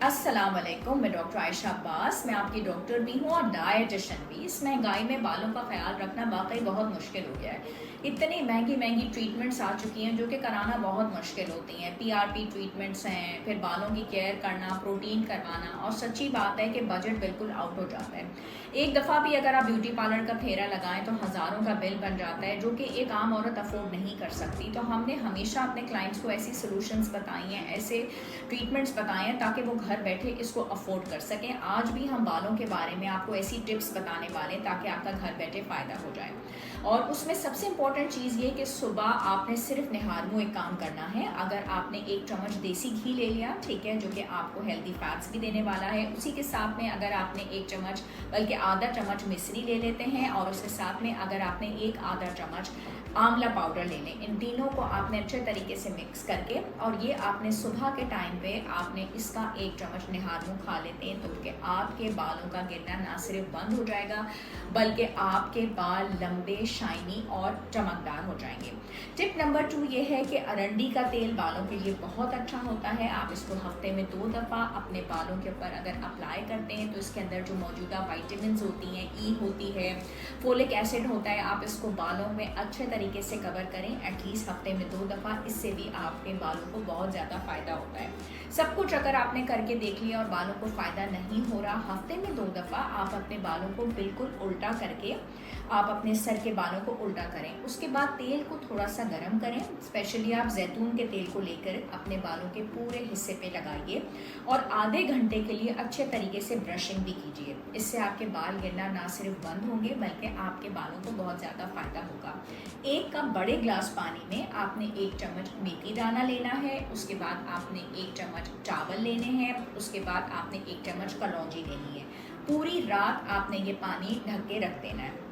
अस्सलाम वालेकुम। मैं डॉक्टर आयशा अब्बास। मैं आपकी डॉक्टर भी हूँ और डायटिशियन भी। इस महंगाई में बालों का ख्याल रखना वाकई बहुत मुश्किल हो गया है। इतनी महंगी महंगी ट्रीटमेंट्स आ चुकी हैं जो कि कराना बहुत मुश्किल होती हैं। पीआरपी ट्रीटमेंट्स हैं, फिर बालों की केयर करना, प्रोटीन करवाना, और सच्ची बात है कि बजट बिल्कुल आउट हो जाता है। एक दफ़ा भी अगर आप ब्यूटी पार्लर का फेरा लगाएं तो हज़ारों का बिल बन जाता है, जो कि एक आम औरत अफोर्ड नहीं कर सकती। तो हमने हमेशा अपने क्लाइंट्स को ऐसी सोल्यूशंस बताई हैं, ऐसे ट्रीटमेंट्स बताएं हैं ताकि वो घर बैठे इसको अफोर्ड कर सकें। आज भी हम बालों के बारे में आपको ऐसी टिप्स बताने वाले हैं ताकि आपका घर बैठे फ़ायदा हो जाए। और उसमें सबसे इम्पॉर्टेंट चीज़ ये कि सुबह आपने सिर्फ निहार मुँह एक काम करना है। अगर आपने 1 चम्मच देसी घी ले लिया, ठीक है, जो कि आपको हेल्दी फैट्स भी देने वाला है, उसी के साथ में अगर आपने 1 चम्मच बल्कि आधा चम्मच मिश्री ले लेते हैं, और उसके साथ में अगर आपने एक आधा चम्मच आंवला पाउडर ले लें। इन तीनों को आपने अच्छे तरीके से मिक्स करके, और ये आपने सुबह के टाइम पे आपने इसका 1 चम्मच निहार मुँह खा लेते हैं, तो कि आपके बालों का गिरना ना सिर्फ बंद हो जाएगा बल्कि आपके बाल लंबे, शाइनी और चमकदार हो जाएंगे। टिप नंबर 2 ये है कि अरंडी का तेल बालों के लिए बहुत अच्छा होता है। आप इसको हफ्ते में 2 दफ़ा अपने बालों के ऊपर अगर अप्लाई करते हैं तो इसके अंदर जो मौजूदा वाइटामिन होती हैं, ई होती है, फोलिक एसिड होता है, आप इसको बालों में अच्छे तरीके से कवर करें एटलीस्ट हफ्ते में 2 दफ़ा। इससे भी आपके बालों को बहुत ज़्यादा फ़ायदा होता है। सब कुछ अगर आपने करके देख लिया और बालों को फ़ायदा नहीं हो रहा, हफ्ते में 2 दफ़ा आप अपने बालों को बिल्कुल उल्टा करके आप अपने सर के बालों को उल्टा करें। उसके बाद तेल को थोड़ा सा गर्म करें, स्पेशली आप जैतून के तेल को लेकर अपने बालों के पूरे हिस्से पे लगाइए और आधे घंटे के लिए अच्छे तरीके से ब्रशिंग भी कीजिए। इससे आपके बाल गिरना ना सिर्फ बंद होंगे बल्कि आपके बालों को बहुत ज़्यादा फ़ायदा होगा। 1 कप बड़े ग्लास पानी में आपने 1 चम्मच मेथी दाना लेना है, उसके बाद आपने 1 चम्मच चावल लेने हैं, उसके बाद आपने 1 चम्मच कलौंजी लेनी है। पूरी रात आपने ये पानी ढक के रख देना है।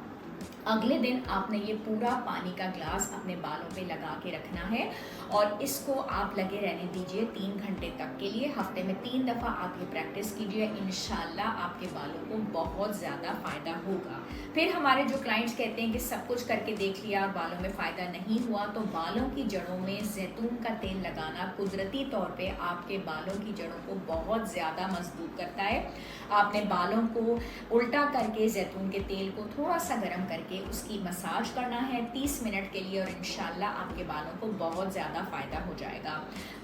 अगले दिन आपने ये पूरा पानी का ग्लास अपने बालों पे लगा के रखना है और इसको आप लगे रहने दीजिए 3 घंटे तक के लिए। हफ्ते में 3 दफ़ा आप ये प्रैक्टिस कीजिए, इंशाल्लाह आपके बालों को बहुत ज़्यादा फ़ायदा होगा। फिर हमारे जो क्लाइंट्स कहते हैं कि सब कुछ करके देख लिया और बालों में फ़ायदा नहीं हुआ, तो बालों की जड़ों में जैतून का तेल लगाना कुदरती तौर पे आपके बालों की जड़ों को बहुत ज़्यादा मजबूत करता है। आपने बालों को उल्टा करके जैतून के तेल को थोड़ा सा गर्म करके उसकी मसाज करना है 30 मिनट के लिए, और इंशाल्लाह आपके बालों को बहुत ज़्यादा फ़ायदा हो जाएगा।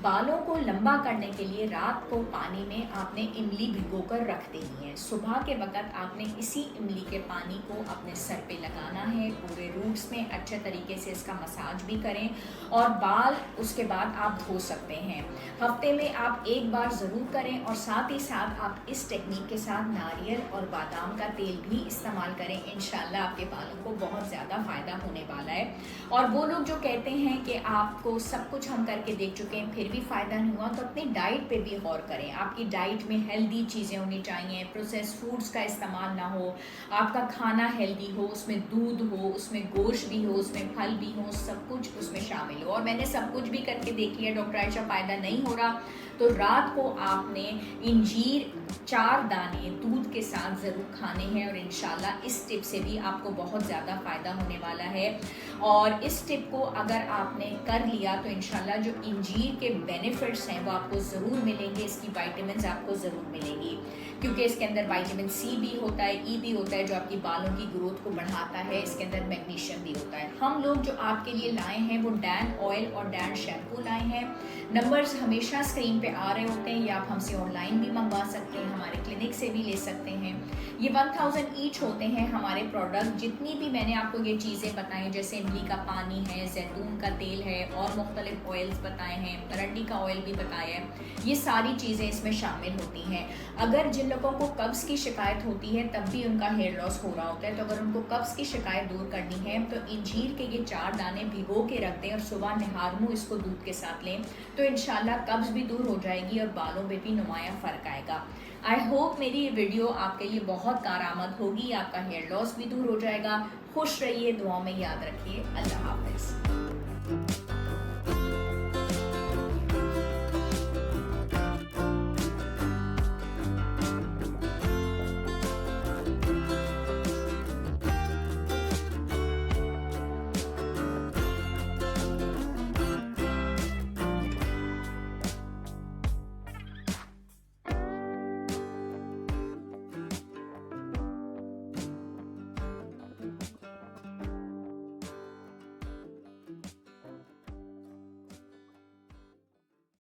बालों को लंबा करने के लिए रात को पानी में आपने इमली भिगोकर रख देनी है। सुबह के वक़्त आपने इसी इमली के पानी को अपने सर पे लगाना है, पूरे रूट्स में अच्छे तरीके से इसका मसाज भी करें, और बाल उसके बाद आप धो सकते हैं। हफ्ते में आप 1 बार ज़रूर करें, और साथ ही साथ आप इस टेक्निक के साथ नारियल और बादाम का तेल भी इस्तेमाल करें। इंशाल्लाह आपके बालों को बहुत ज़्यादा फ़ायदा होने वाला है। और वो लोग जो कहते हैं कि आपको सब कुछ हम करके देख चुके हैं फिर भी फ़ायदा नहीं हुआ, तो अपनी डाइट पे भी गौर करें। आपकी डाइट में हेल्दी चीज़ें होनी चाहिए, प्रोसेस फूड्स का इस्तेमाल ना हो, आपका खाना हेल्दी हो, उसमें दूध हो, उसमें गोश्त भी हो, उसमें फल भी हो, सब कुछ उसमें शामिल हो। और मैंने सब कुछ भी करके देख लिया, डॉक्टर आयशा फ़ायदा नहीं हो रहा, तो रात को आपने इंजीर 4 दाने दूध के साथ ज़रूर खाने हैं, और इंशाल्लाह इस टिप से भी आपको बहुत ज़्यादा फ़ायदा होने वाला है। और इस टिप को अगर आपने कर लिया तो इंशाल्लाह जो इंजीर के बेनिफिट्स हैं वो आपको ज़रूर मिलेंगे, इसकी विटामिन्स आपको ज़रूर मिलेंगी, क्योंकि इसके अंदर विटामिन सी भी होता है, ई भी होता है, जो आपकी बालों की ग्रोथ को बढ़ाता है। इसके अंदर मैग्नीशियम भी होता है। हम लोग जो आपके लिए लाए हैं वो डैन ऑयल और डैन शैम्पू लाए हैं। नंबर्स हमेशा स्क्रीन पे आ रहे होते हैं, या आप हमसे ऑनलाइन भी मंगवा सकते हैं, हमारे क्लिनिक से भी ले सकते हैं। ये 1000 ईच होते हैं हमारे प्रोडक्ट। जितनी भी मैंने आपको ये चीज़ें बताई, जैसे इमली का पानी है, जैतून का तेल है, और मुख्तलिफ ऑयल्स बताए हैं, अरंडी का ऑयल भी बताया है, ये सारी चीज़ें इसमें शामिल होती हैं। अगर जिन लोगों को कब्ज़ की शिकायत होती है तब भी उनका हेयर लॉस हो रहा होता है, तो अगर उनको कब्ज़ की शिकायत दूर करनी है तो इंजीर के ये 4 दाने भिगो के रख दें और सुबह निहार मुँह इसको दूध के साथ लें, तो इंशाल्लाह कब्ज़ भी दूर हो जाएगी और बालों में भी नुमाया फ़र्क आएगा। आई होप मेरी ये वीडियो आपके लिए बहुत कारआमद होगी, आपका हेयर लॉस भी दूर हो जाएगा। खुश रहिए, दुआओं में याद रखिए। अल्लाह हाफ़िज़।